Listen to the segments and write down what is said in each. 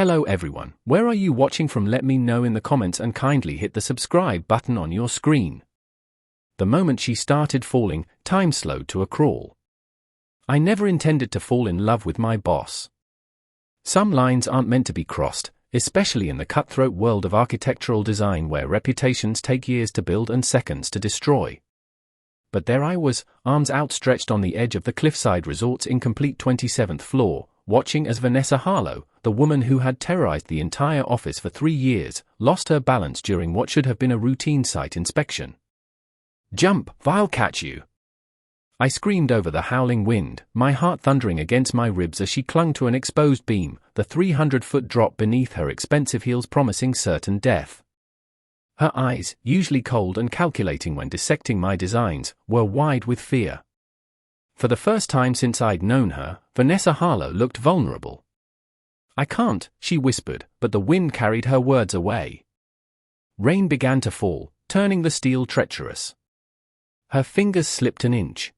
Hello everyone, where are you watching from? Let me know in the comments and kindly hit the subscribe button on your screen. The moment she started falling, time slowed to a crawl. I never intended to fall in love with my boss. Some lines aren't meant to be crossed, especially in the cutthroat world of architectural design where reputations take years to build and seconds to destroy. But there I was, arms outstretched on the edge of the Cliffside Resort's incomplete 27th floor, watching as Vanessa Harlow, the woman who had terrorized the entire office for 3 years, lost her balance during what should have been a routine site inspection. "Jump, I'll catch you!" I screamed over the howling wind, my heart thundering against my ribs as she clung to an exposed beam, the 300-foot drop beneath her expensive heels promising certain death. Her eyes, usually cold and calculating when dissecting my designs, were wide with fear. For the first time since I'd known her, Vanessa Harlow looked vulnerable. "I can't," she whispered, but the wind carried her words away. Rain began to fall, turning the steel treacherous. Her fingers slipped an inch.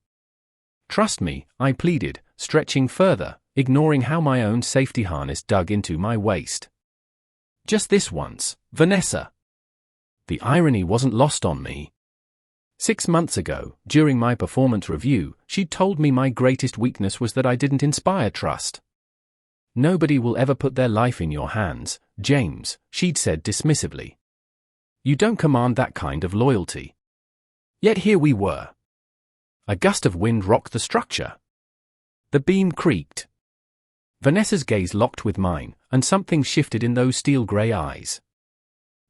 "Trust me," I pleaded, stretching further, ignoring how my own safety harness dug into my waist. "Just this once, Vanessa." The irony wasn't lost on me. 6 months ago, during my performance review, she'd told me my greatest weakness was that I didn't inspire trust. "Nobody will ever put their life in your hands, James," she'd said dismissively. "You don't command that kind of loyalty." Yet here we were. A gust of wind rocked the structure. The beam creaked. Vanessa's gaze locked with mine, and something shifted in those steel-grey eyes.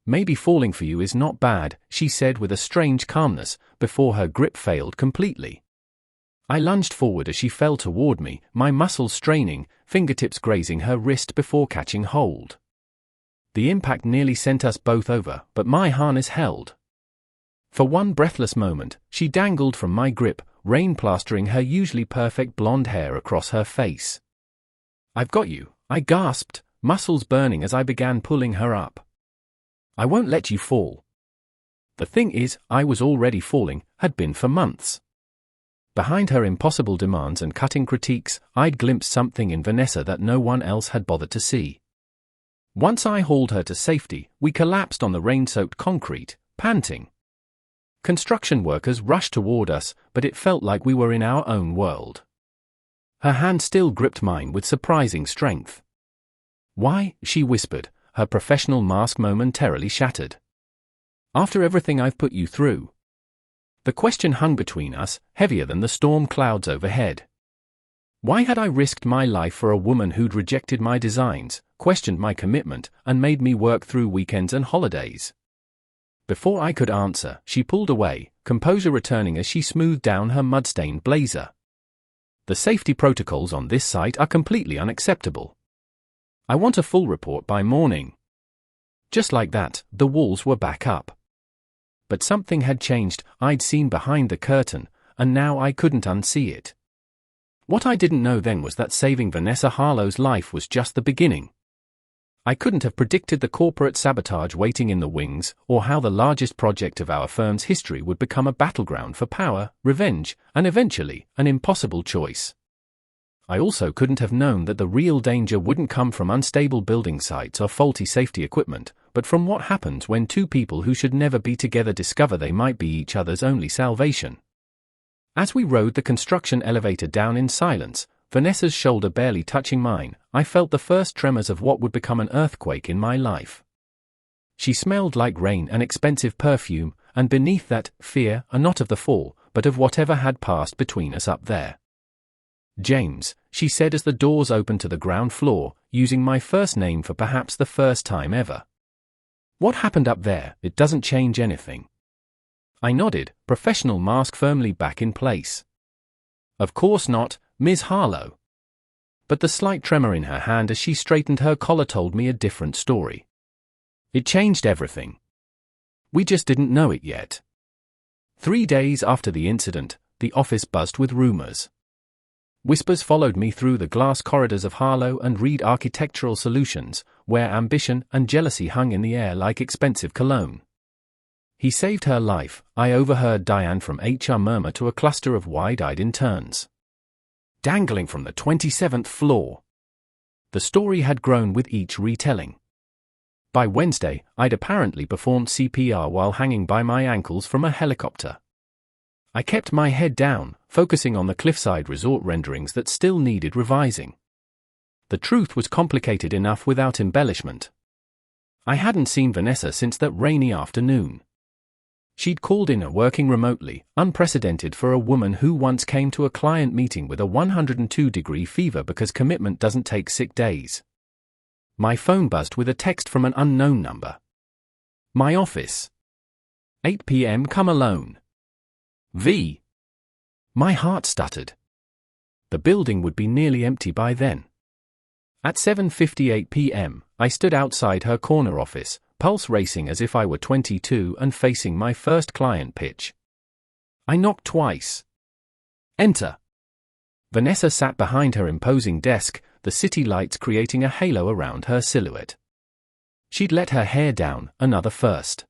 "Maybe falling for you is not bad," she said with a strange calmness, before her grip failed completely. I lunged forward as she fell toward me, my muscles straining, fingertips grazing her wrist before catching hold. The impact nearly sent us both over, but my harness held. For one breathless moment, she dangled from my grip, rain plastering her usually perfect blonde hair across her face. "I've got you," I gasped, muscles burning as I began pulling her up. "I won't let you fall." The thing is, I was already falling, had been for months. Behind her impossible demands and cutting critiques, I'd glimpsed something in Vanessa that no one else had bothered to see. Once I hauled her to safety, we collapsed on the rain-soaked concrete, panting. Construction workers rushed toward us, but it felt like we were in our own world. Her hand still gripped mine with surprising strength. "Why?" she whispered, her professional mask momentarily shattered. "After everything I've put you through." The question hung between us, heavier than the storm clouds overhead. Why had I risked my life for a woman who'd rejected my designs, questioned my commitment, and made me work through weekends and holidays? Before I could answer, she pulled away, composure returning as she smoothed down her mud-stained blazer. "The safety protocols on this site are completely unacceptable. I want a full report by morning." Just like that, the walls were back up. But something had changed. I'd seen behind the curtain, and now I couldn't unsee it. What I didn't know then was that saving Vanessa Harlow's life was just the beginning. I couldn't have predicted the corporate sabotage waiting in the wings, or how the largest project of our firm's history would become a battleground for power, revenge, and eventually, an impossible choice. I also couldn't have known that the real danger wouldn't come from unstable building sites or faulty safety equipment, but from what happens when two people who should never be together discover they might be each other's only salvation. As we rode the construction elevator down in silence, Vanessa's shoulder barely touching mine, I felt the first tremors of what would become an earthquake in my life. She smelled like rain and expensive perfume, and beneath that, fear, not of the fall, but of whatever had passed between us up there. "James," she said as the doors opened to the ground floor, using my first name for perhaps the first time ever. "What happened up there? It doesn't change anything." I nodded, professional mask firmly back in place. "Of course not, Ms. Harlow." But the slight tremor in her hand as she straightened her collar told me a different story. It changed everything. We just didn't know it yet. 3 days after the incident, the office buzzed with rumors. Whispers followed me through the glass corridors of Harlow and Reed Architectural Solutions, where ambition and jealousy hung in the air like expensive cologne. "He saved her life," I overheard Diane from HR murmur to a cluster of wide-eyed interns. "Dangling from the 27th floor." The story had grown with each retelling. By Wednesday, I'd apparently performed CPR while hanging by my ankles from a helicopter. I kept my head down, focusing on the cliffside resort renderings that still needed revising. The truth was complicated enough without embellishment. I hadn't seen Vanessa since that rainy afternoon. She'd called in working remotely, unprecedented for a woman who once came to a client meeting with a 102-degree fever because commitment doesn't take sick days. My phone buzzed with a text from an unknown number. My office. 8 p.m. Come alone. V. My heart stuttered. The building would be nearly empty by then. At 7:58 p.m., I stood outside her corner office, pulse racing as if I were 22 and facing my first client pitch. I knocked twice. Enter. Vanessa sat behind her imposing desk, the city lights creating a halo around her silhouette. She'd let her hair down, another first.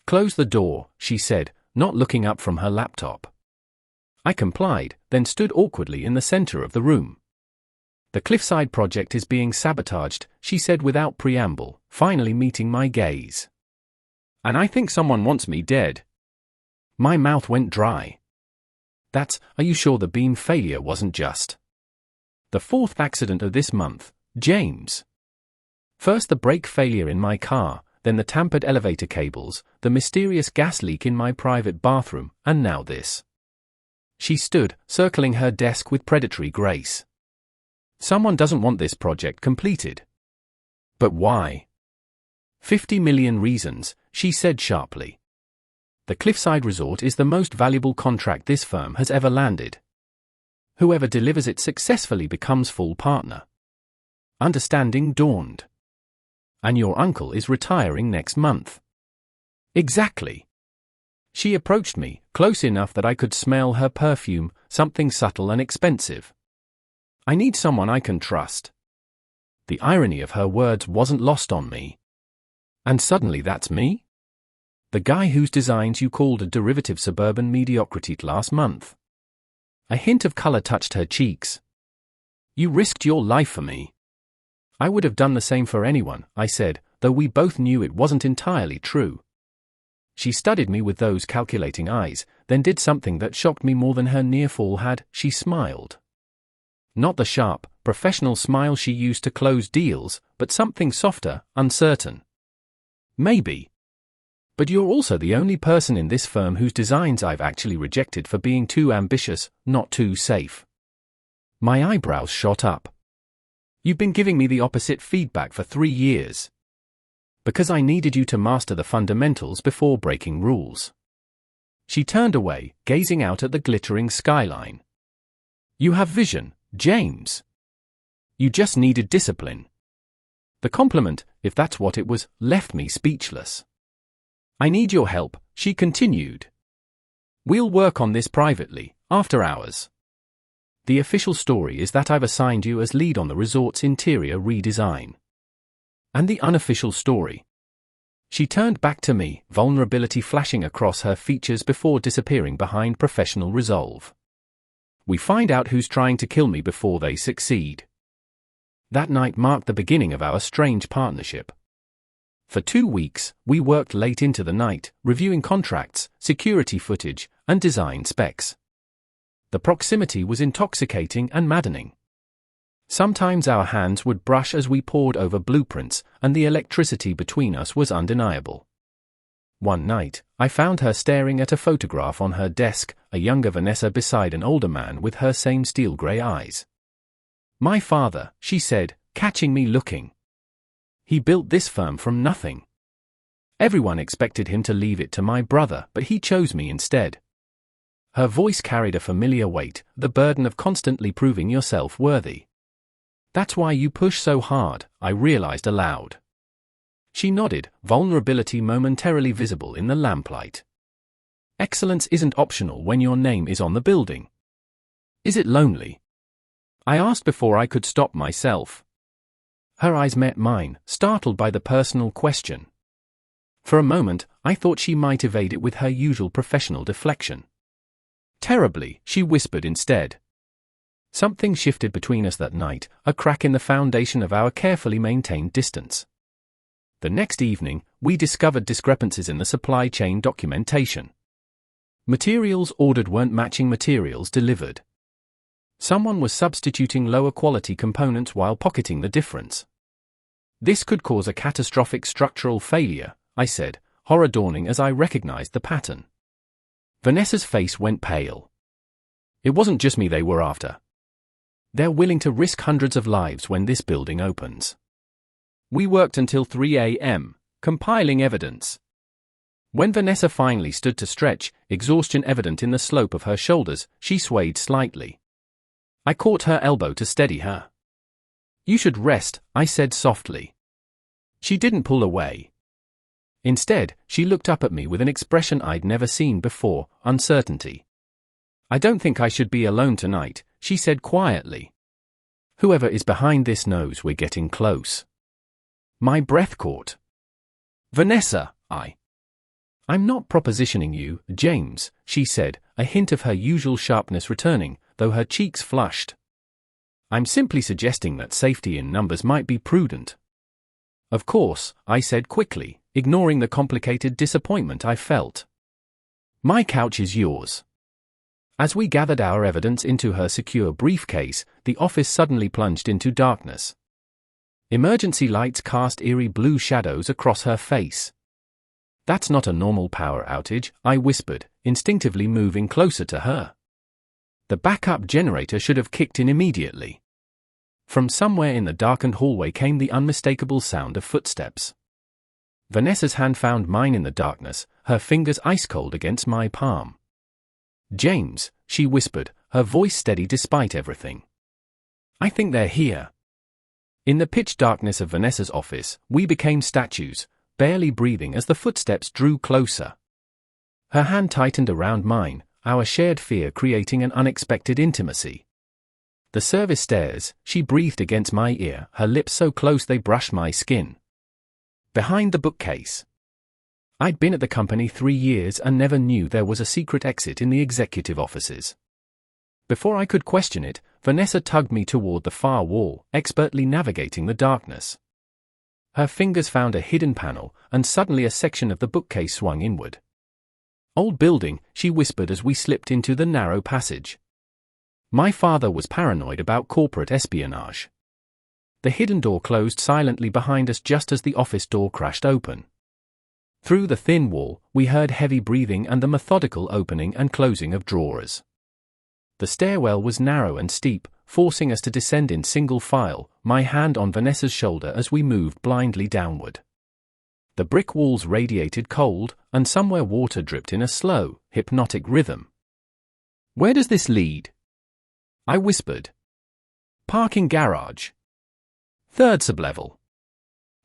Close the door, she said, not looking up from her laptop. I complied, then stood awkwardly in the center of the room. The Cliffside project is being sabotaged, she said without preamble, finally meeting my gaze. And I think someone wants me dead. My mouth went dry. Are you sure the beam failure wasn't just the fourth accident of this month, James? First the brake failure in my car, then the tampered elevator cables, the mysterious gas leak in my private bathroom, and now this. She stood, circling her desk with predatory grace. Someone doesn't want this project completed. But why? 50 million reasons, she said sharply. The Cliffside Resort is the most valuable contract this firm has ever landed. Whoever delivers it successfully becomes full partner. Understanding dawned. And your uncle is retiring next month. Exactly. She approached me, close enough that I could smell her perfume, something subtle and expensive. I need someone I can trust. The irony of her words wasn't lost on me. And suddenly that's me? The guy whose designs you called a derivative suburban mediocrity last month. A hint of color touched her cheeks. You risked your life for me. I would have done the same for anyone, I said, though we both knew it wasn't entirely true. She studied me with those calculating eyes, then did something that shocked me more than her near fall had. She smiled. Not the sharp, professional smile she used to close deals, but something softer, uncertain. Maybe. But you're also the only person in this firm whose designs I've actually rejected for being too ambitious, not too safe. My eyebrows shot up. You've been giving me the opposite feedback for 3 years. Because I needed you to master the fundamentals before breaking rules. She turned away, gazing out at the glittering skyline. You have vision, James. You just needed discipline. The compliment, if that's what it was, left me speechless. I need your help, she continued. We'll work on this privately, after hours. The official story is that I've assigned you as lead on the resort's interior redesign. And the unofficial story. She turned back to me, vulnerability flashing across her features before disappearing behind professional resolve. We find out who's trying to kill me before they succeed. That night marked the beginning of our strange partnership. For 2 weeks, we worked late into the night, reviewing contracts, security footage, and design specs. The proximity was intoxicating and maddening. Sometimes our hands would brush as we pored over blueprints, and the electricity between us was undeniable. One night, I found her staring at a photograph on her desk, a younger Vanessa beside an older man with her same steel grey eyes. My father, she said, catching me looking. He built this firm from nothing. Everyone expected him to leave it to my brother, but he chose me instead. Her voice carried a familiar weight, the burden of constantly proving yourself worthy. That's why you push so hard, I realized aloud. She nodded, vulnerability momentarily visible in the lamplight. Excellence isn't optional when your name is on the building. Is it lonely? I asked before I could stop myself. Her eyes met mine, startled by the personal question. For a moment, I thought she might evade it with her usual professional deflection. Terribly, she whispered instead. Something shifted between us that night, a crack in the foundation of our carefully maintained distance. The next evening, we discovered discrepancies in the supply chain documentation. Materials ordered weren't matching materials delivered. Someone was substituting lower quality components while pocketing the difference. This could cause a catastrophic structural failure, I said, horror dawning as I recognized the pattern. Vanessa's face went pale. It wasn't just me they were after. They're willing to risk hundreds of lives when this building opens. We worked until 3 a.m., compiling evidence. When Vanessa finally stood to stretch, exhaustion evident in the slope of her shoulders, she swayed slightly. I caught her elbow to steady her. "You should rest," I said softly. She didn't pull away. Instead, she looked up at me with an expression I'd never seen before, uncertainty. "I don't think I should be alone tonight," she said quietly. "Whoever is behind this knows we're getting close." My breath caught. "Vanessa, I'm not propositioning you, James," she said, a hint of her usual sharpness returning, though her cheeks flushed. "I'm simply suggesting that safety in numbers might be prudent." "Of course," I said quickly, ignoring the complicated disappointment I felt. "My couch is yours." As we gathered our evidence into her secure briefcase, the office suddenly plunged into darkness. Emergency lights cast eerie blue shadows across her face. "That's not a normal power outage," I whispered, instinctively moving closer to her. The backup generator should have kicked in immediately. From somewhere in the darkened hallway came the unmistakable sound of footsteps. Vanessa's hand found mine in the darkness, her fingers ice-cold against my palm. "James," she whispered, her voice steady despite everything. "I think they're here." In the pitch darkness of Vanessa's office, we became statues, barely breathing as the footsteps drew closer. Her hand tightened around mine, our shared fear creating an unexpected intimacy. "The service stairs," she breathed against my ear, her lips so close they brushed my skin. "Behind the bookcase." I'd been at the company 3 years and never knew there was a secret exit in the executive offices. Before I could question it, Vanessa tugged me toward the far wall, expertly navigating the darkness. Her fingers found a hidden panel, and suddenly a section of the bookcase swung inward. "Old building," she whispered as we slipped into the narrow passage. My father was paranoid about corporate espionage. The hidden door closed silently behind us just as the office door crashed open. Through the thin wall, we heard heavy breathing and the methodical opening and closing of drawers. The stairwell was narrow and steep, forcing us to descend in single file, my hand on Vanessa's shoulder as we moved blindly downward. The brick walls radiated cold, and somewhere water dripped in a slow, hypnotic rhythm. "Where does this lead?" I whispered. "Parking garage. 3rd sublevel."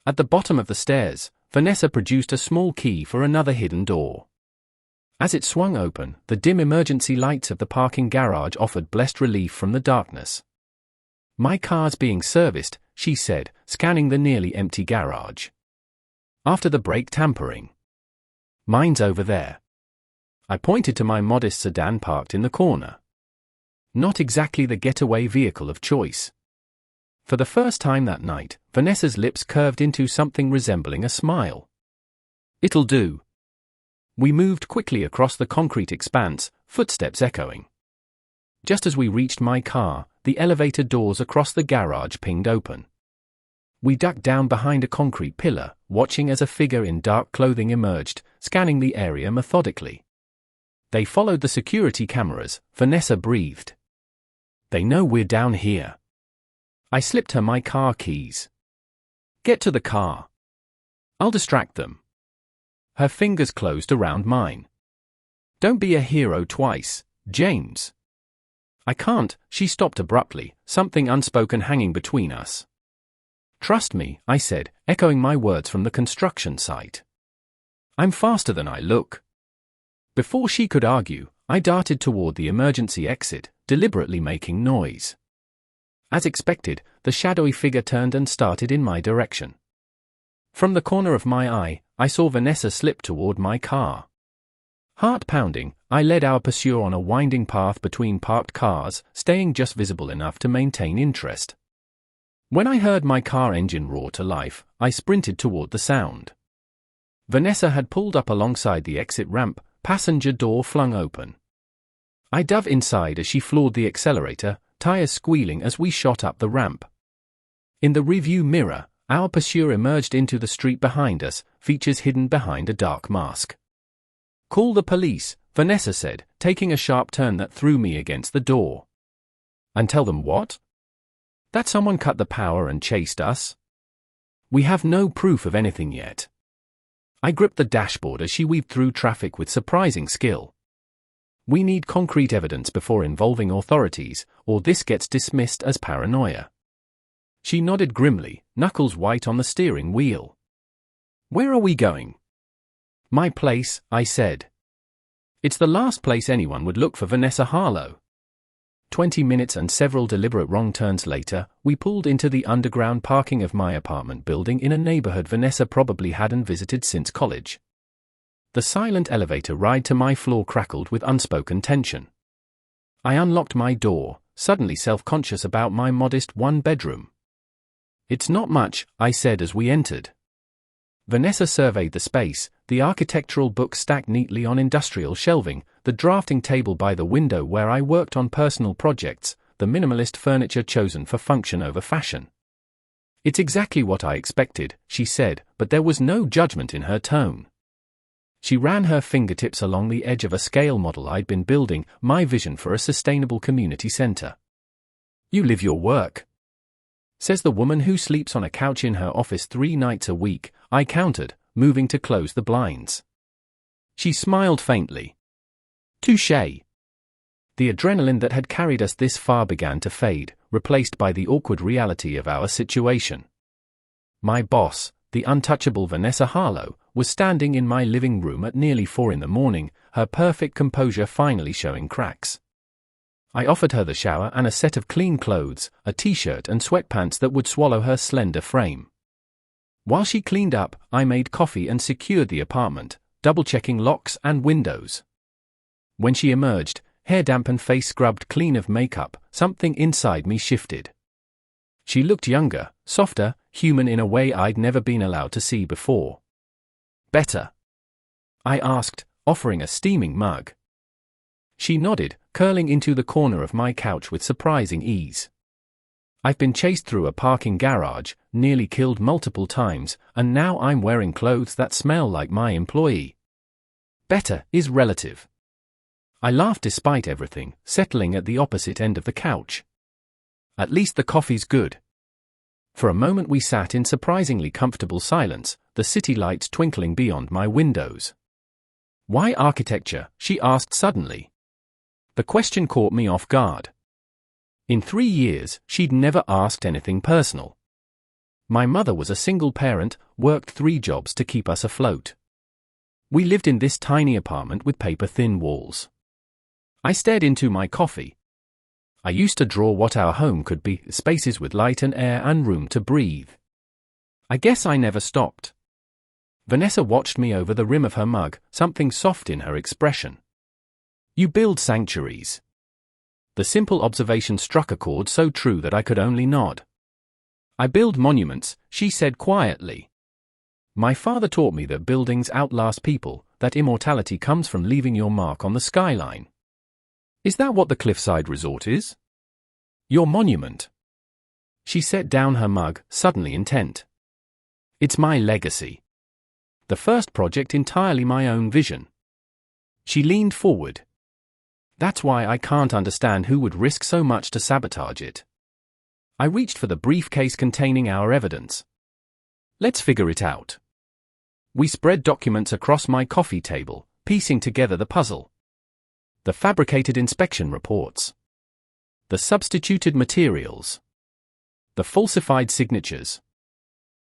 At the bottom of the stairs, Vanessa produced a small key for another hidden door. As it swung open, the dim emergency lights of the parking garage offered blessed relief from the darkness. "My car's being serviced," she said, scanning the nearly empty garage. "After the brake tampering." "Mine's over there." I pointed to my modest sedan parked in the corner. Not exactly the getaway vehicle of choice. For the first time that night, Vanessa's lips curved into something resembling a smile. "It'll do." We moved quickly across the concrete expanse, footsteps echoing. Just as we reached my car, the elevator doors across the garage pinged open. We ducked down behind a concrete pillar, watching as a figure in dark clothing emerged, scanning the area methodically. "They followed the security cameras," Vanessa breathed. "They know we're down here." I slipped her my car keys. "Get to the car. I'll distract them." Her fingers closed around mine. "Don't be a hero twice, James." "I can't," she stopped abruptly, something unspoken hanging between us. "Trust me," I said, echoing my words from the construction site. "I'm faster than I look." Before she could argue, I darted toward the emergency exit, deliberately making noise. As expected, the shadowy figure turned and started in my direction. From the corner of my eye, I saw Vanessa slip toward my car. Heart pounding, I led our pursuer on a winding path between parked cars, staying just visible enough to maintain interest. When I heard my car engine roar to life, I sprinted toward the sound. Vanessa had pulled up alongside the exit ramp, passenger door flung open. I dove inside as she floored the accelerator, tires squealing as we shot up the ramp. In the rearview mirror, our pursuer emerged into the street behind us, features hidden behind a dark mask. "Call the police," Vanessa said, taking a sharp turn that threw me against the door. "And tell them what?" "That someone cut the power and chased us." "We have no proof of anything yet." I gripped the dashboard as she weaved through traffic with surprising skill. "We need concrete evidence before involving authorities, or this gets dismissed as paranoia." She nodded grimly, knuckles white on the steering wheel. "Where are we going?" "My place," I said. "It's the last place anyone would look for Vanessa Harlow." 20 minutes and several deliberate wrong turns later, we pulled into the underground parking of my apartment building in a neighborhood Vanessa probably hadn't visited since college. The silent elevator ride to my floor crackled with unspoken tension. I unlocked my door, suddenly self-conscious about my modest one-bedroom. "It's not much," I said as we entered. Vanessa surveyed the space, the architectural books stacked neatly on industrial shelving, the drafting table by the window where I worked on personal projects, the minimalist furniture chosen for function over fashion. "It's exactly what I expected," she said, but there was no judgment in her tone. She ran her fingertips along the edge of a scale model I'd been building, my vision for a sustainable community center. "You live your work," says the woman who sleeps on a couch in her office 3 nights a week, I countered, moving to close the blinds. She smiled faintly. "Touché." The adrenaline that had carried us this far began to fade, replaced by the awkward reality of our situation. My boss, the untouchable Vanessa Harlow, was standing in my living room at nearly 4 a.m, her perfect composure finally showing cracks. I offered her the shower and a set of clean clothes, a t-shirt and sweatpants that would swallow her slender frame. While she cleaned up, I made coffee and secured the apartment, double-checking locks and windows. When she emerged, hair damp and face scrubbed clean of makeup, something inside me shifted. She looked younger, softer, human in a way I'd never been allowed to see before. "Better?" I asked, offering a steaming mug. She nodded, curling into the corner of my couch with surprising ease. "I've been chased through a parking garage, nearly killed multiple times, and now I'm wearing clothes that smell like my employee. Better is relative." I laughed despite everything, settling at the opposite end of the couch. "At least the coffee's good." For a moment we sat in surprisingly comfortable silence, the city lights twinkling beyond my windows. "Why architecture?" she asked suddenly. The question caught me off guard. In 3 years, she'd never asked anything personal. My mother was a single parent, worked 3 jobs to keep us afloat. We lived in this tiny apartment with paper-thin walls. I stared into my coffee. I used to draw what our home could be, spaces with light and air and room to breathe. I guess I never stopped. Vanessa watched me over the rim of her mug, something soft in her expression. "You build sanctuaries." The simple observation struck a chord so true that I could only nod. "I build monuments," she said quietly. "My father taught me that buildings outlast people, that immortality comes from leaving your mark on the skyline." "Is that what the Cliffside Resort is?" "Your monument." She set down her mug, suddenly intent. "It's my legacy. The first project entirely my own vision." She leaned forward. "That's why I can't understand who would risk so much to sabotage it." I reached for the briefcase containing our evidence. "Let's figure it out." We spread documents across my coffee table, piecing together the puzzle. The fabricated inspection reports. The substituted materials. The falsified signatures.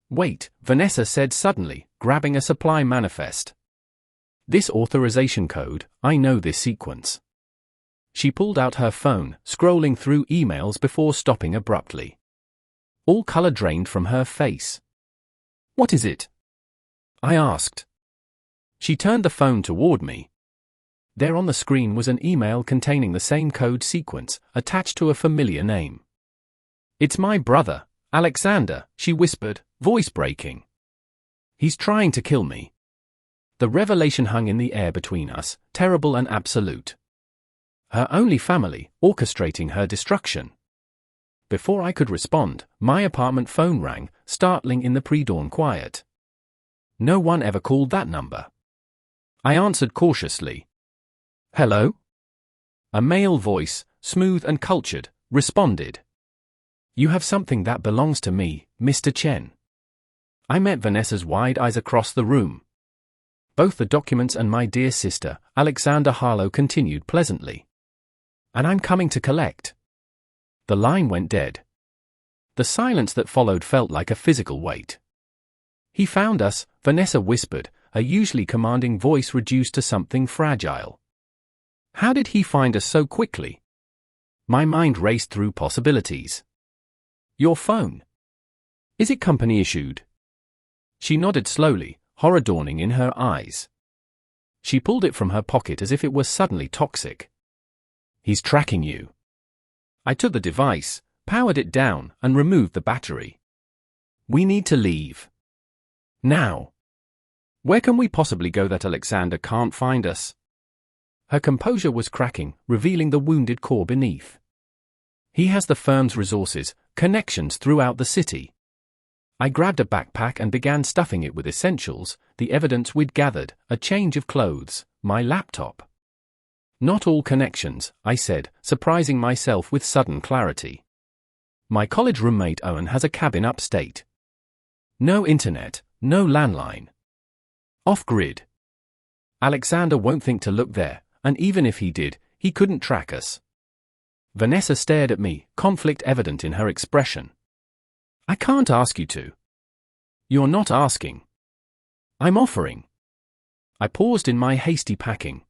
"Wait," Vanessa said suddenly, grabbing a supply manifest. "This authorization code, I know this sequence." She pulled out her phone, scrolling through emails before stopping abruptly. All color drained from her face. "What is it?" I asked. She turned the phone toward me. There on the screen was an email containing the same code sequence, attached to a familiar name. "It's my brother, Alexander," she whispered, voice breaking. "He's trying to kill me." The revelation hung in the air between us, terrible and absolute. Her only family, orchestrating her destruction. Before I could respond, my apartment phone rang, startling in the pre-dawn quiet. No one ever called that number. I answered cautiously. "Hello?" A male voice, smooth and cultured, responded. "You have something that belongs to me, Mr. Chen." I met Vanessa's wide eyes across the room. "Both the documents and my dear sister, Alexander Harlow," continued pleasantly. "And I'm coming to collect." The line went dead. The silence that followed felt like a physical weight. "He found us," Vanessa whispered, her usually commanding voice reduced to something fragile. "How did he find us so quickly?" My mind raced through possibilities. "Your phone. Is it company issued?" She nodded slowly, horror dawning in her eyes. She pulled it from her pocket as if it were suddenly toxic. "He's tracking you." I took the device, powered it down, and removed the battery. "We need to leave. Now. Where can we possibly go that Alexander can't find us?" Her composure was cracking, revealing the wounded core beneath. "He has the firm's resources, connections throughout the city." I grabbed a backpack and began stuffing it with essentials, the evidence we'd gathered, a change of clothes, my laptop. "Not all connections," I said, surprising myself with sudden clarity. "My college roommate Owen has a cabin upstate. No internet, no landline. Off-grid. Alexander won't think to look there, and even if he did, he couldn't track us." Vanessa stared at me, conflict evident in her expression. "I can't ask you to." "You're not asking. I'm offering." I paused in my hasty packing.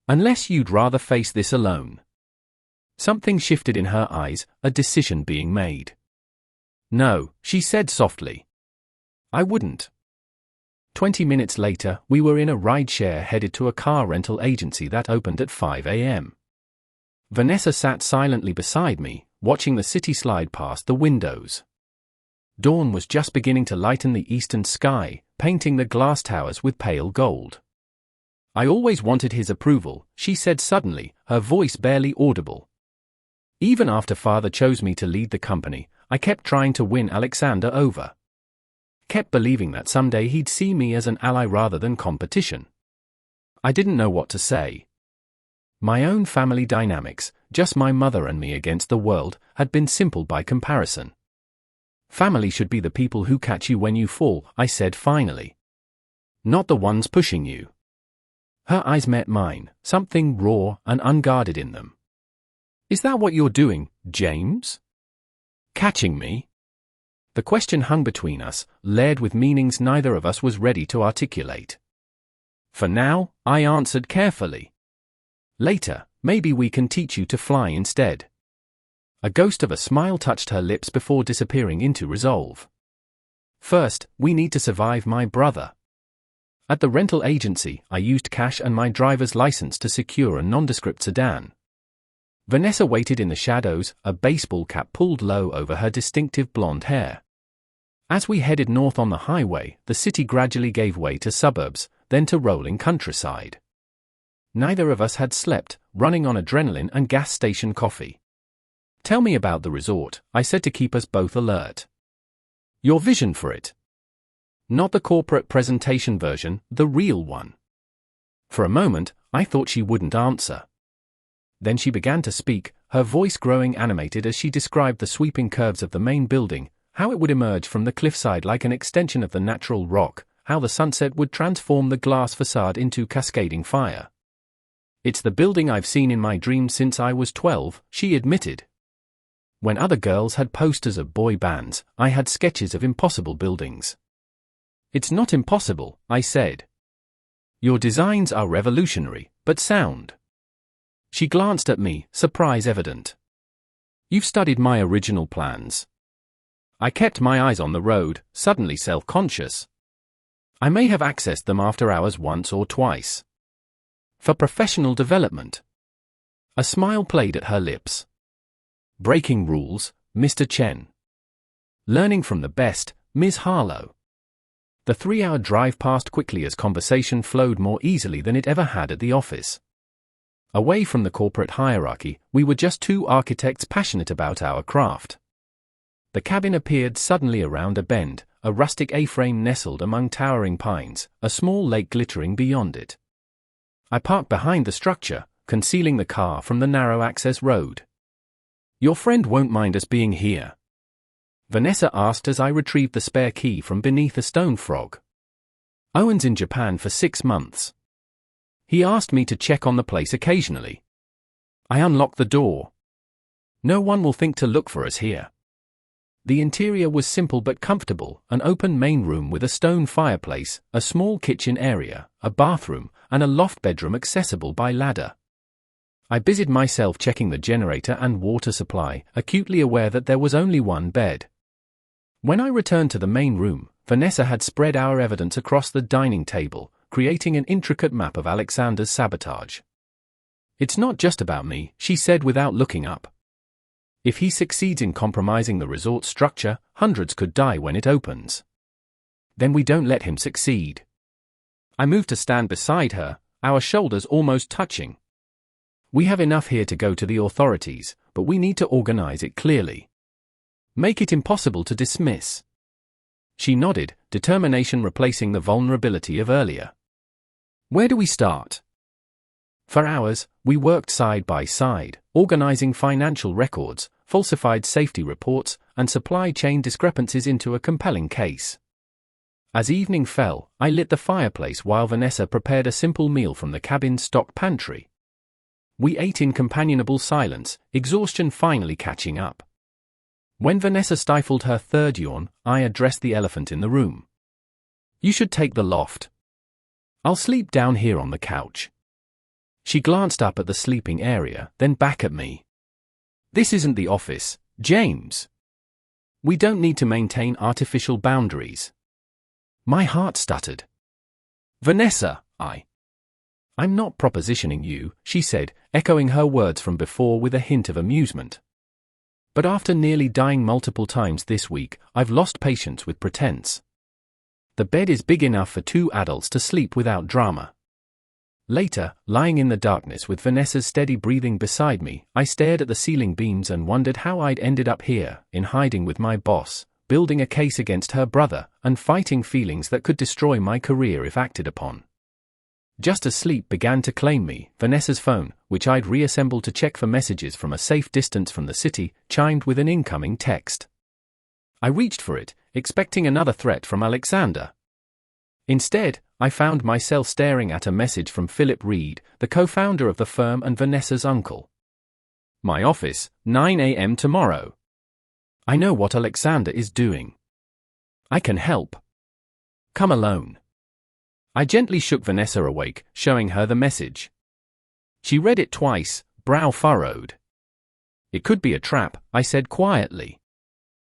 "Unless you'd rather face this alone." Something shifted in her eyes, a decision being made. "No," she said softly. "I wouldn't." 20 minutes later, we were in a rideshare headed to a car rental agency that opened at 5 a.m. Vanessa sat silently beside me, watching the city slide past the windows. Dawn was just beginning to lighten the eastern sky, painting the glass towers with pale gold. "I always wanted his approval," she said suddenly, her voice barely audible. "Even after Father chose me to lead the company, I kept trying to win Alexander over. Kept believing that someday he'd see me as an ally rather than competition." I didn't know what to say. My own family dynamics, just my mother and me against the world, had been simple by comparison. "Family should be the people who catch you when you fall," I said finally. "Not the ones pushing you." Her eyes met mine, something raw and unguarded in them. "Is that what you're doing, James? Catching me?" The question hung between us, layered with meanings neither of us was ready to articulate. "For now," I answered carefully. "Later, maybe we can teach you to fly instead." A ghost of a smile touched her lips before disappearing into resolve. "First, we need to survive my brother." At the rental agency, I used cash and my driver's license to secure a nondescript sedan. Vanessa waited in the shadows, a baseball cap pulled low over her distinctive blonde hair. As we headed north on the highway, the city gradually gave way to suburbs, then to rolling countryside. Neither of us had slept, running on adrenaline and gas station coffee. "Tell me about the resort," I said to keep us both alert. "Your vision for it. Not the corporate presentation version, the real one." For a moment, I thought she wouldn't answer. Then she began to speak, her voice growing animated as she described the sweeping curves of the main building, how it would emerge from the cliffside like an extension of the natural rock, how the sunset would transform the glass facade into cascading fire. "It's the building I've seen in my dreams since I was 12, she admitted. When other girls had posters of boy bands, I had sketches of impossible buildings. "It's not impossible," I said. "Your designs are revolutionary, but sound." She glanced at me, surprise evident. "You've studied my original plans." I kept my eyes on the road, suddenly self-conscious. I may have accessed them after hours once or twice. For professional development. A smile played at her lips. Breaking rules, Mr. Chen. Learning from the best, Ms. Harlow. The 3-hour drive passed quickly as conversation flowed more easily than it ever had at the office. Away from the corporate hierarchy, we were just two architects passionate about our craft. The cabin appeared suddenly around a bend, a rustic A-frame nestled among towering pines, a small lake glittering beyond it. I parked behind the structure, concealing the car from the narrow access road. "Your friend won't mind us being here?" Vanessa asked as I retrieved the spare key from beneath a stone frog. "Owen's in Japan for 6 months. He asked me to check on the place occasionally." I unlocked the door. "No one will think to look for us here." The interior was simple but comfortable, an open main room with a stone fireplace, a small kitchen area, a bathroom, and a loft bedroom accessible by ladder. I busied myself checking the generator and water supply, acutely aware that there was only one bed. When I returned to the main room, Vanessa had spread our evidence across the dining table, creating an intricate map of Alexander's sabotage. "It's not just about me," she said without looking up. "If he succeeds in compromising the resort structure, hundreds could die when it opens. Then we don't let him succeed." I moved to stand beside her, our shoulders almost touching. "We have enough here to go to the authorities, but we need to organize it clearly. Make it impossible to dismiss." She nodded, determination replacing the vulnerability of earlier. "Where do we start?" For hours, we worked side by side, organizing financial records, falsified safety reports, and supply chain discrepancies into a compelling case. As evening fell, I lit the fireplace while Vanessa prepared a simple meal from the cabin's stock pantry. We ate in companionable silence, exhaustion finally catching up. When Vanessa stifled her third yawn, I addressed the elephant in the room. "You should take the loft. I'll sleep down here on the couch." She glanced up at the sleeping area, then back at me. "This isn't the office, James. We don't need to maintain artificial boundaries." My heart stuttered. "Vanessa, I'm not propositioning you," she said, echoing her words from before with a hint of amusement. "But after nearly dying multiple times this week, I've lost patience with pretense. The bed is big enough for 2 adults to sleep without drama." Later, lying in the darkness with Vanessa's steady breathing beside me, I stared at the ceiling beams and wondered how I'd ended up here, in hiding with my boss, building a case against her brother, and fighting feelings that could destroy my career if acted upon. Just as sleep began to claim me, Vanessa's phone, which I'd reassembled to check for messages from a safe distance from the city, chimed with an incoming text. I reached for it, expecting another threat from Alexander. Instead, I found myself staring at a message from Philip Reed, the co-founder of the firm and Vanessa's uncle. "My office, 9 a.m. tomorrow. I know what Alexander is doing. I can help. Come alone." I gently shook Vanessa awake, showing her the message. She read it twice, brow furrowed. "It could be a trap," I said quietly.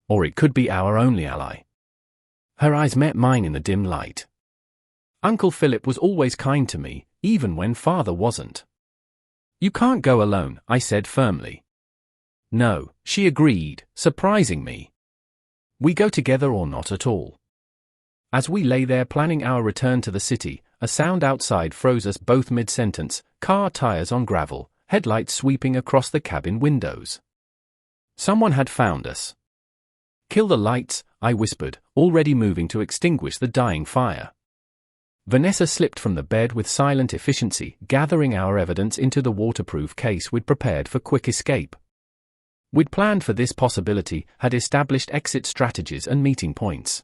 "Or it could be our only ally." Her eyes met mine in the dim light. Uncle Philip was always kind to me, even when father wasn't. "You can't go alone," I said firmly. "No," she agreed, surprising me. "We go together or not at all." As we lay there planning our return to the city, a sound outside froze us both mid-sentence, car tires on gravel, headlights sweeping across the cabin windows. Someone had found us. "Kill the lights," I whispered, already moving to extinguish the dying fire. Vanessa slipped from the bed with silent efficiency, gathering our evidence into the waterproof case we'd prepared for quick escape. We'd planned for this possibility, had established exit strategies and meeting points.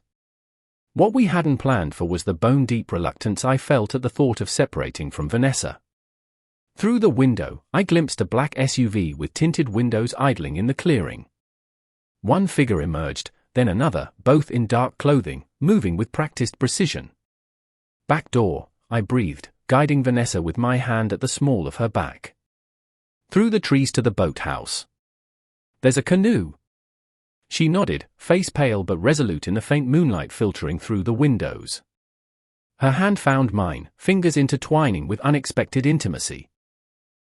What we hadn't planned for was the bone-deep reluctance I felt at the thought of separating from Vanessa. Through the window, I glimpsed a black SUV with tinted windows idling in the clearing. One figure emerged, then another, both in dark clothing, moving with practiced precision. "Back door," I breathed, guiding Vanessa with my hand at the small of her back. "Through the trees to the boathouse. There's a canoe." She nodded, face pale but resolute in the faint moonlight filtering through the windows. Her hand found mine, fingers intertwining with unexpected intimacy.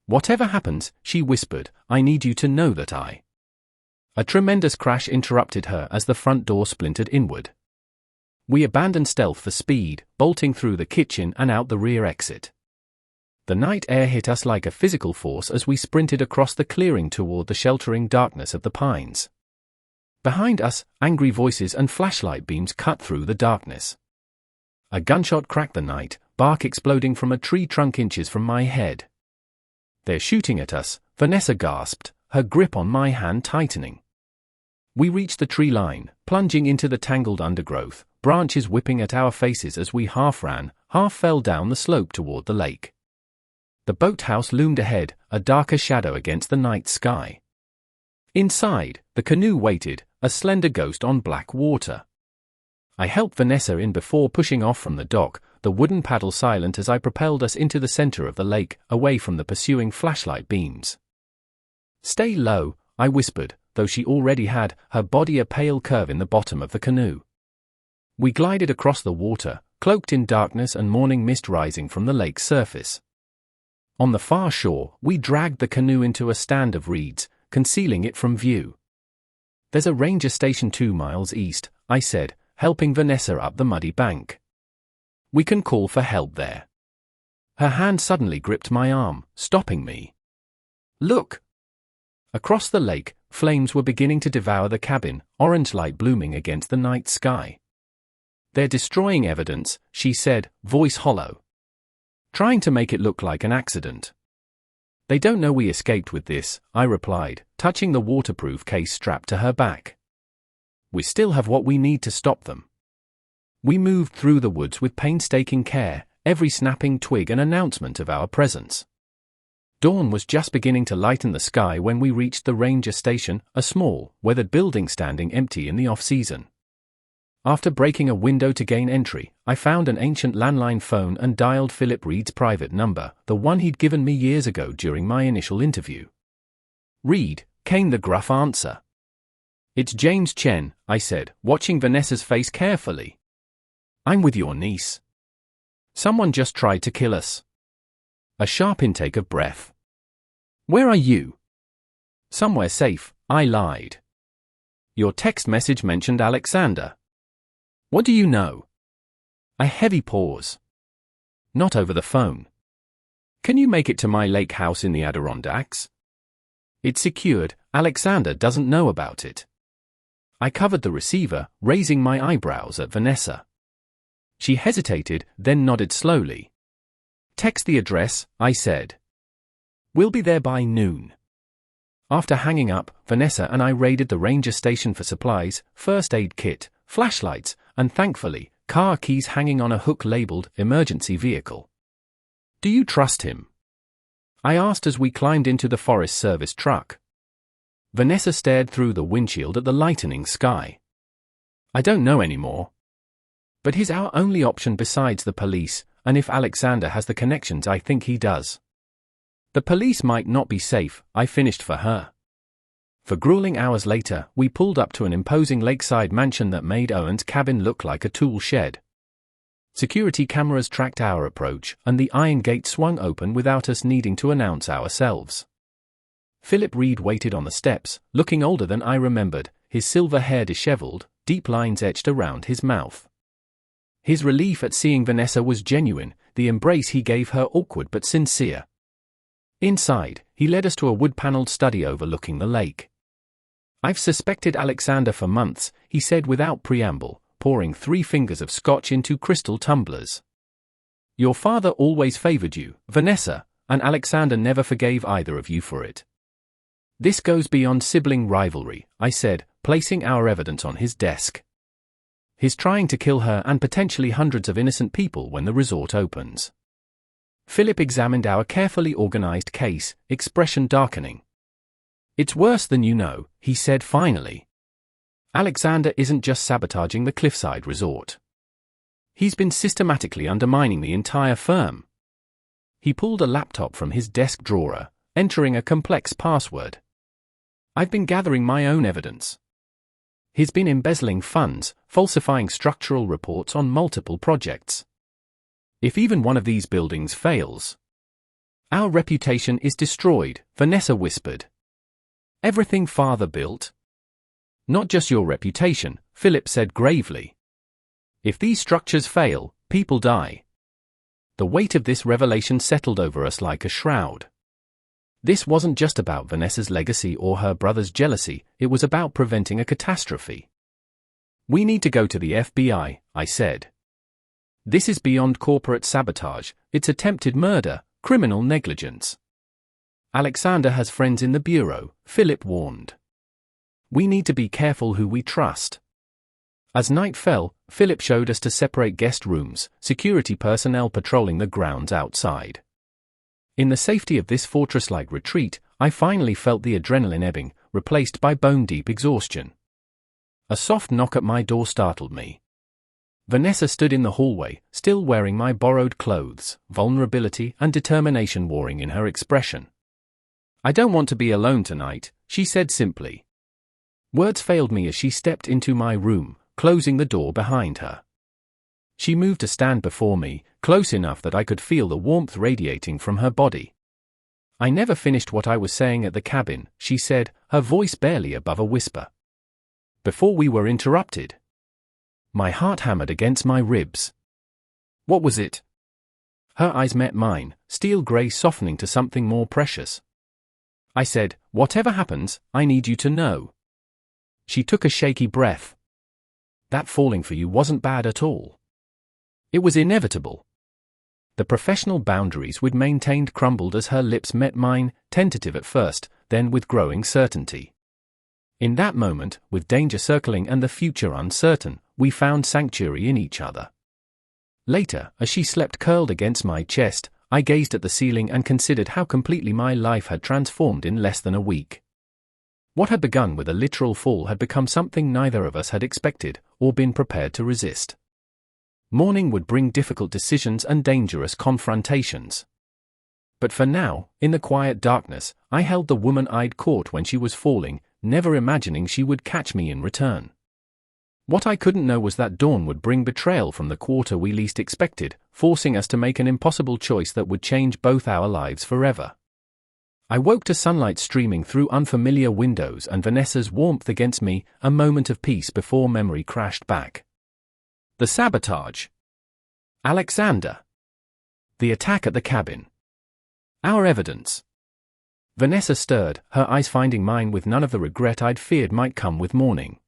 "Whatever happens," she whispered, "I need you to know that I—" A tremendous crash interrupted her as the front door splintered inward. We abandoned stealth for speed, bolting through the kitchen and out the rear exit. The night air hit us like a physical force as we sprinted across the clearing toward the sheltering darkness of the pines. Behind us, angry voices and flashlight beams cut through the darkness. A gunshot cracked the night, bark exploding from a tree trunk inches from my head. "They're shooting at us," Vanessa gasped, her grip on my hand tightening. We reached the tree line, plunging into the tangled undergrowth, branches whipping at our faces as we half ran, half fell down the slope toward the lake. The boathouse loomed ahead, a darker shadow against the night sky. Inside, the canoe waited, a slender ghost on black water. I helped Vanessa in before pushing off from the dock, the wooden paddle silent as I propelled us into the center of the lake, away from the pursuing flashlight beams. "Stay low," I whispered, though she already had, her body a pale curve in the bottom of the canoe. We glided across the water, cloaked in darkness and morning mist rising from the lake's surface. On the far shore, we dragged the canoe into a stand of reeds, concealing it from view. "There's a ranger station 2 miles east," I said, helping Vanessa up the muddy bank. "We can call for help there." Her hand suddenly gripped my arm, stopping me. "Look!" Across the lake, flames were beginning to devour the cabin, orange light blooming against the night sky. "They're destroying evidence," she said, voice hollow. "Trying to make it look like an accident." "They don't know we escaped with this," I replied, touching the waterproof case strapped to her back. "We still have what we need to stop them." We moved through the woods with painstaking care, every snapping twig an announcement of our presence. Dawn was just beginning to lighten the sky when we reached the ranger station, a small, weathered building standing empty in the off-season. After breaking a window to gain entry, I found an ancient landline phone and dialed Philip Reed's private number, the one he'd given me years ago during my initial interview. "Reed," came the gruff answer. "It's James Chen," I said, watching Vanessa's face carefully. "I'm with your niece. Someone just tried to kill us." A sharp intake of breath. "Where are you?" "Somewhere safe," I lied. "Your text message mentioned Alexander." "What do you know?" A heavy pause. "Not over the phone." "Can you make it to my lake house in the Adirondacks?" "It's secured, Alexander doesn't know about it." I covered the receiver, raising my eyebrows at Vanessa. She hesitated, then nodded slowly. "Text the address," I said. "We'll be there by noon." After hanging up, Vanessa and I raided the ranger station for supplies, first aid kit, flashlights, and thankfully, car keys hanging on a hook labeled emergency vehicle. "Do you trust him?" I asked as we climbed into the Forest Service truck. Vanessa stared through the windshield at the lightening sky. "I don't know anymore. But he's our only option besides the police, and if Alexander has the connections I think he does." "The police might not be safe," I finished for her. For grueling hours later, we pulled up to an imposing lakeside mansion that made Owen's cabin look like a tool shed. Security cameras tracked our approach, and the iron gate swung open without us needing to announce ourselves. Philip Reed waited on the steps, looking older than I remembered, his silver hair disheveled, deep lines etched around his mouth. His relief at seeing Vanessa was genuine, the embrace he gave her awkward but sincere. Inside, he led us to a wood-paneled study overlooking the lake. "I've suspected Alexander for months," he said without preamble, pouring 3 fingers of scotch into crystal tumblers. "Your father always favored you, Vanessa, and Alexander never forgave either of you for it. This goes beyond sibling rivalry," I said, placing our evidence on his desk. "He's trying to kill her and potentially hundreds of innocent people when the resort opens." Philip examined our carefully organized case, expression darkening. "It's worse than you know," he said finally. "Alexander isn't just sabotaging the cliffside resort. He's been systematically undermining the entire firm." He pulled a laptop from his desk drawer, entering a complex password. "I've been gathering my own evidence. He's been embezzling funds, falsifying structural reports on multiple projects. If even one of these buildings fails, our reputation is destroyed, Vanessa whispered. Everything father built? Not just your reputation, Philip said gravely. If these structures fail, people die. The weight of this revelation settled over us like a shroud. This wasn't just about Vanessa's legacy or her brother's jealousy, it was about preventing a catastrophe. We need to go to the FBI, I said. This is beyond corporate sabotage, it's attempted murder, criminal negligence. Alexander has friends in the bureau, Philip warned. We need to be careful who we trust. As night fell, Philip showed us to separate guest rooms, security personnel patrolling the grounds outside. In the safety of this fortress-like retreat, I finally felt the adrenaline ebbing, replaced by bone-deep exhaustion. A soft knock at my door startled me. Vanessa stood in the hallway, still wearing my borrowed clothes, vulnerability and determination warring in her expression. I don't want to be alone tonight, she said simply. Words failed me as she stepped into my room, closing the door behind her. She moved to stand before me, close enough that I could feel the warmth radiating from her body. I never finished what I was saying at the cabin, she said, her voice barely above a whisper. Before we were interrupted. My heart hammered against my ribs. What was it? Her eyes met mine, steel grey softening to something more precious. I said, whatever happens, I need you to know. She took a shaky breath. That falling for you wasn't bad at all. It was inevitable. The professional boundaries we'd maintained crumbled as her lips met mine, tentative at first, then with growing certainty. In that moment, with danger circling and the future uncertain, we found sanctuary in each other. Later, as she slept curled against my chest, I gazed at the ceiling and considered how completely my life had transformed in less than a week. What had begun with a literal fall had become something neither of us had expected, or been prepared to resist. Morning would bring difficult decisions and dangerous confrontations. But for now, in the quiet darkness, I held the woman I'd caught when she was falling, never imagining she would catch me in return. What I couldn't know was that dawn would bring betrayal from the quarter we least expected, forcing us to make an impossible choice that would change both our lives forever. I woke to sunlight streaming through unfamiliar windows and Vanessa's warmth against me, a moment of peace before memory crashed back. The sabotage. Alexander. The attack at the cabin. Our evidence. Vanessa stirred, her eyes finding mine with none of the regret I'd feared might come with morning.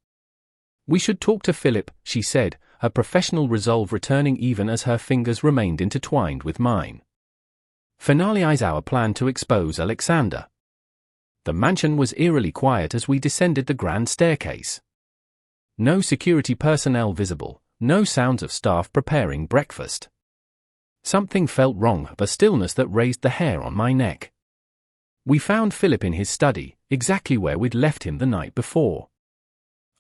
We should talk to Philip, she said, her professional resolve returning even as her fingers remained intertwined with mine. Finalize our plan to expose Alexander. The mansion was eerily quiet as we descended the grand staircase. No security personnel visible, no sounds of staff preparing breakfast. Something felt wrong, a stillness that raised the hair on my neck. We found Philip in his study, exactly where we'd left him the night before.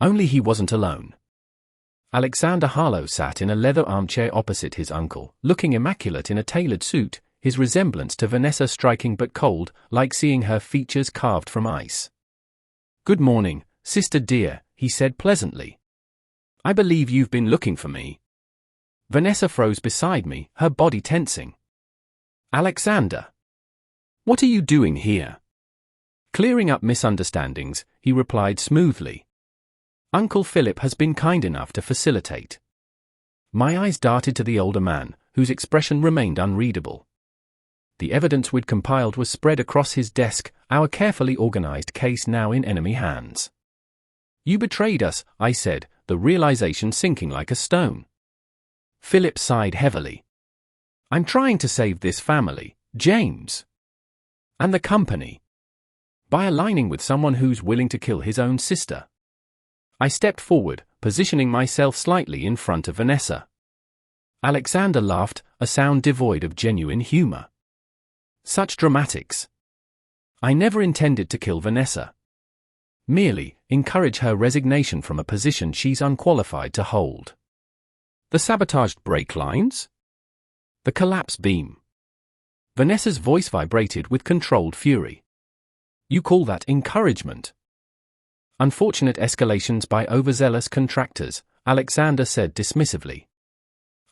Only he wasn't alone. Alexander Harlow sat in a leather armchair opposite his uncle, looking immaculate in a tailored suit, his resemblance to Vanessa striking but cold, like seeing her features carved from ice. Good morning, sister dear, he said pleasantly. I believe you've been looking for me. Vanessa froze beside me, her body tensing. Alexander. What are you doing here? Clearing up misunderstandings, he replied smoothly. Uncle Philip has been kind enough to facilitate. My eyes darted to the older man, whose expression remained unreadable. The evidence we'd compiled was spread across his desk, our carefully organized case now in enemy hands. You betrayed us, I said, the realization sinking like a stone. Philip sighed heavily. I'm trying to save this family, James. And the company. By aligning with someone who's willing to kill his own sister. I stepped forward, positioning myself slightly in front of Vanessa. Alexander laughed, a sound devoid of genuine humor. Such dramatics. I never intended to kill Vanessa. Merely, encourage her resignation from a position she's unqualified to hold. The sabotaged brake lines? The collapse beam. Vanessa's voice vibrated with controlled fury. You call that encouragement? Unfortunate escalations by overzealous contractors, Alexander said dismissively.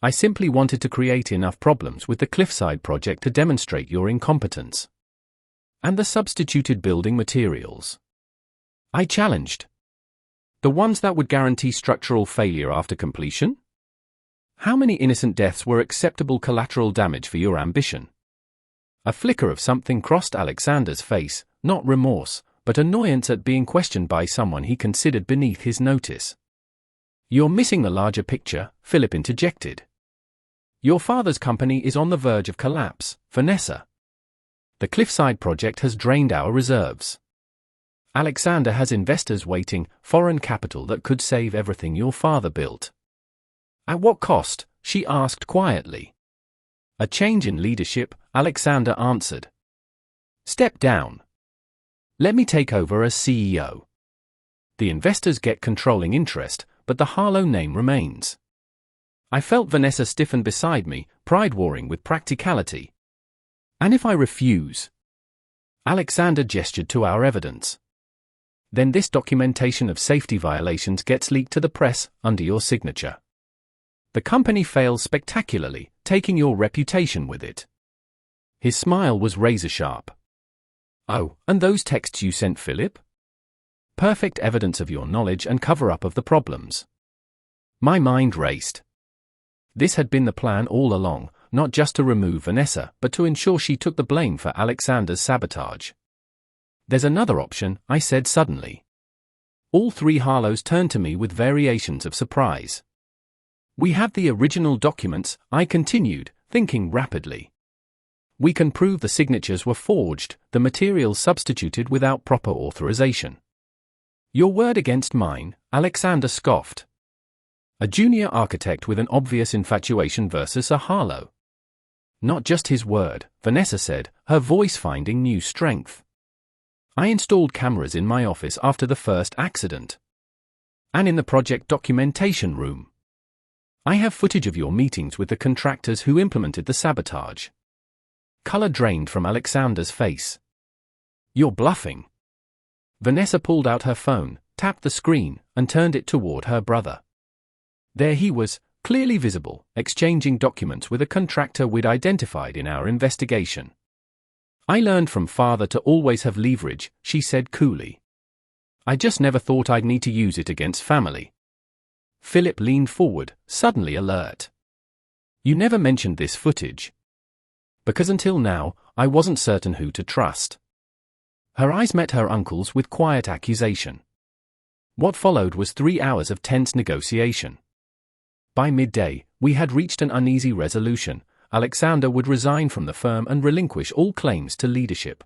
I simply wanted to create enough problems with the Cliffside project to demonstrate your incompetence. And the substituted building materials? I challenged. The ones that would guarantee structural failure after completion? How many innocent deaths were acceptable collateral damage for your ambition? A flicker of something crossed Alexander's face, not remorse, but annoyance at being questioned by someone he considered beneath his notice. You're missing the larger picture, Philip interjected. Your father's company is on the verge of collapse, Vanessa. The Cliffside project has drained our reserves. Alexander has investors waiting, foreign capital that could save everything your father built. At what cost? She asked quietly. A change in leadership, Alexander answered. Step down. Let me take over as CEO. The investors get controlling interest, but the Harlow name remains. I felt Vanessa stiffen beside me, pride warring with practicality. And if I refuse? Alexander gestured to our evidence. Then this documentation of safety violations gets leaked to the press, under your signature. The company fails spectacularly, taking your reputation with it. His smile was razor-sharp. Oh, and those texts you sent Philip? Perfect evidence of your knowledge and cover-up of the problems. My mind raced. This had been the plan all along, not just to remove Vanessa, but to ensure she took the blame for Alexander's sabotage. There's another option, I said suddenly. All three Harlows turned to me with variations of surprise. We have the original documents, I continued, thinking rapidly. We can prove the signatures were forged, the materials substituted without proper authorization. Your word against mine, Alexander scoffed. A junior architect with an obvious infatuation versus a Harlow. Not just his word, Vanessa said, her voice finding new strength. I installed cameras in my office after the first accident. And in the project documentation room. I have footage of your meetings with the contractors who implemented the sabotage. Color drained from Alexander's face. You're bluffing. Vanessa pulled out her phone, tapped the screen, and turned it toward her brother. There he was, clearly visible, exchanging documents with a contractor we'd identified in our investigation. I learned from father to always have leverage, she said coolly. I just never thought I'd need to use it against family. Philip leaned forward, suddenly alert. You never mentioned this footage. Because until now, I wasn't certain who to trust. Her eyes met her uncle's with quiet accusation. What followed was 3 hours of tense negotiation. By midday, we had reached an uneasy resolution. Alexander would resign from the firm and relinquish all claims to leadership.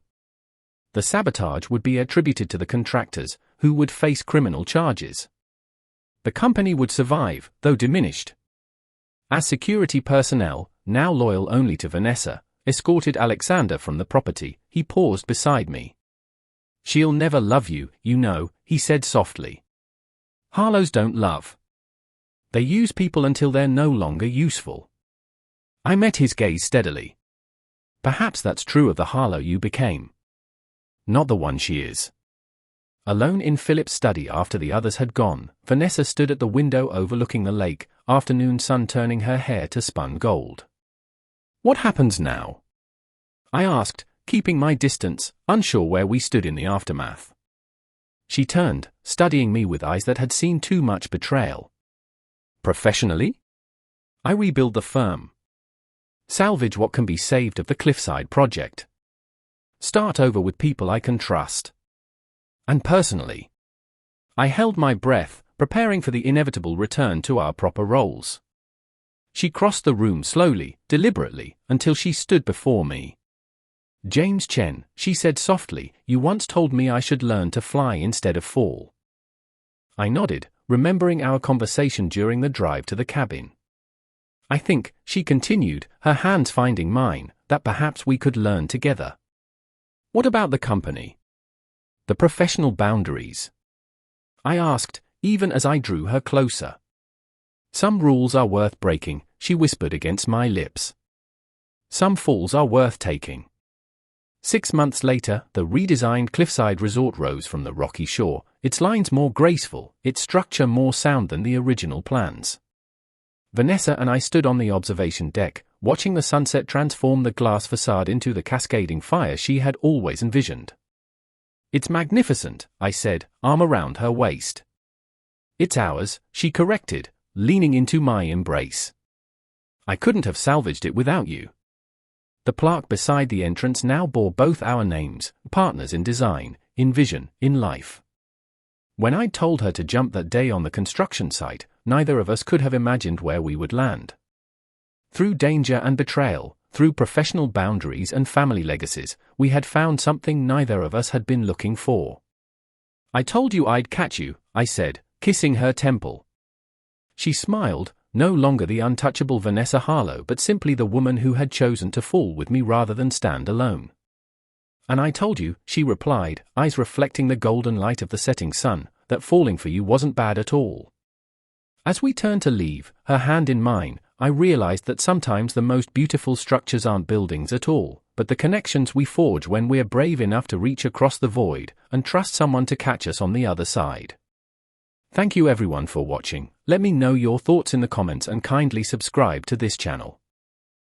The sabotage would be attributed to the contractors, who would face criminal charges. The company would survive, though diminished. As security personnel, now loyal only to Vanessa, escorted Alexander from the property, he paused beside me. She'll never love you, you know, he said softly. Harlows don't love. They use people until they're no longer useful. I met his gaze steadily. Perhaps that's true of the Harlow you became. Not the one she is. Alone in Philip's study after the others had gone, Vanessa stood at the window overlooking the lake, afternoon sun turning her hair to spun gold. What happens now? I asked, keeping my distance, unsure where we stood in the aftermath. She turned, studying me with eyes that had seen too much betrayal. Professionally? I rebuild the firm. Salvage what can be saved of the Cliffside project. Start over with people I can trust. And personally. I held my breath, preparing for the inevitable return to our proper roles. She crossed the room slowly, deliberately, until she stood before me. James Chen, she said softly, you once told me I should learn to fly instead of fall. I nodded, remembering our conversation during the drive to the cabin. I think, she continued, her hands finding mine, that perhaps we could learn together. What about the company? The professional boundaries? I asked, even as I drew her closer. Some rules are worth breaking, she whispered against my lips. Some falls are worth taking. 6 months later, the redesigned Cliffside Resort rose from the rocky shore, its lines more graceful, its structure more sound than the original plans. Vanessa and I stood on the observation deck, watching the sunset transform the glass facade into the cascading fire she had always envisioned. "It's magnificent," I said, arm around her waist. "It's ours," she corrected, leaning into my embrace. "I couldn't have salvaged it without you." The plaque beside the entrance now bore both our names, partners in design, in vision, in life. When I told her to jump that day on the construction site, neither of us could have imagined where we would land. Through danger and betrayal, through professional boundaries and family legacies, we had found something neither of us had been looking for. "I told you I'd catch you," I said, kissing her temple. She smiled, no longer the untouchable Vanessa Harlow but simply the woman who had chosen to fall with me rather than stand alone. "And I told you," she replied, eyes reflecting the golden light of the setting sun, "that falling for you wasn't bad at all." As we turned to leave, her hand in mine, I realized that sometimes the most beautiful structures aren't buildings at all, but the connections we forge when we're brave enough to reach across the void and trust someone to catch us on the other side. Thank you everyone for watching. Let me know your thoughts in the comments and kindly subscribe to this channel.